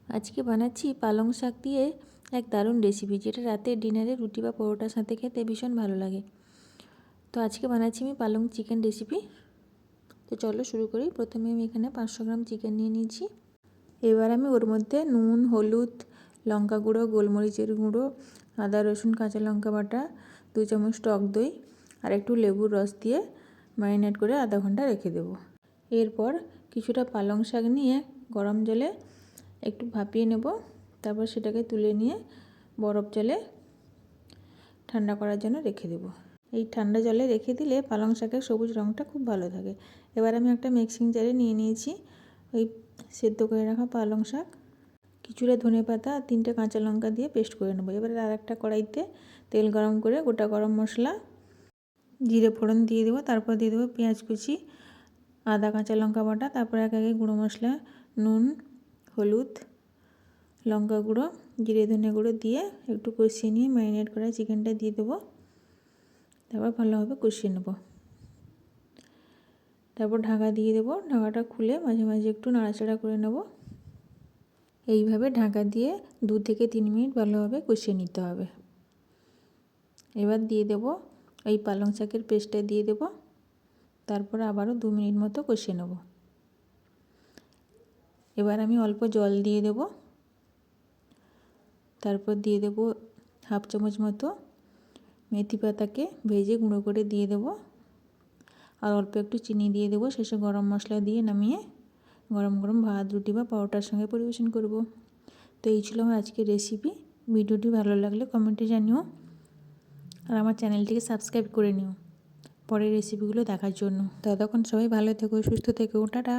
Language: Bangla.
আজকে বানাচ্ছি পালং শাক দিয়ে এক দারুণ রেসিপি, যেটা রাতের ডিনারে রুটি বা পরোটার সাথে খেতে ভীষণ ভালো লাগে। তো আজকে বানাচ্ছি আমি পালং চিকেন রেসিপি। তো চলো শুরু করি। প্রথমে আমি এখানে 500 গ্রাম চিকেন নিয়ে নিয়েছি। এবার আমি ওর মধ্যে নুন, হলুদ, লঙ্কা গুঁড়ো, গোলমরিচের গুঁড়ো, আদা রসুন কাঁচা লঙ্কা বাটা, 2 চামচ টক দই আর একটু লেবুর রস দিয়ে ম্যারিনেট করে আধা ঘন্টা রেখে দেবো। এরপর কিছুটা পালং শাক নিয়ে গরম জলে একটু ভাপিয়ে নেব। তারপর সেটাকে তুলে নিয়ে বরফ জলে ঠান্ডা করার জন্য রেখে দেব। এই ঠান্ডা জলে রেখে দিলে পালং শাকের সবুজ রঙটা খুব ভালো থাকে। এবার আমি একটা মিক্সিং জারে নিয়ে নিয়েছি ওই সেদ্ধ করে রাখা পালং শাক, কিছুটা ধনেপাতা আর 3টে কাঁচা লঙ্কা দিয়ে পেস্ট করে নেব। এবার আর একটা কড়াইতে তেল গরম করে গোটা গরম মশলা, জিরে ফোড়ন দিয়ে দেবো। তারপর দিয়ে দেবো পেঁয়াজ কুচি, আদা কাঁচা লঙ্কা বাটা, তারপর একে একে গুঁড়ো মশলা, নুন, হলুদ, লঙ্কা গুঁড়ো, জিরে ধনে গুঁড়ো দিয়ে একটু কষিয়ে নিয়ে ম্যারিনেট করা চিকেনটা দিয়ে দেবো। তারপর ভালোভাবে কষিয়ে নেব। তারপর ঢাকা দিয়ে দেবো। ঢাকাটা খুলে মাঝে মাঝে একটু নাড়াচাড়া করে নেব। এইভাবে ঢাকা দিয়ে 2 থেকে 3 মিনিট ভালোভাবে কষিয়ে নিতে হবে। এবার দিয়ে দেব এই পালং শাকের পেস্টটা দিয়ে দেব। তারপর আবারও 2 মিনিট মতো কষিয়ে নেব। এবার আমি অল্প জল দিয়ে দেব। তারপর দিয়ে দেব হাফ চামচ মতো মেথি পাতাকে ভেজে গুঁড়ো করে দিয়ে দেব। আর অল্প একটু চিনি দিয়ে দেব। শেষে গরম মশলা দিয়ে নামিয়ে গরম গরম ভাত, রুটি বা পরোটার সঙ্গে পরিবেশন করব। তো এই ছিল আমার আজকের রেসিপি। ভিডিওটি ভালো লাগলে কমেন্টে জানিও আর আমার চ্যানেলটিকে সাবস্ক্রাইব করে নিও পরের রেসিপিগুলো দেখার জন্য। ততক্ষণ সবাই ভালো থেকো, সুস্থ থেকো। টাটা।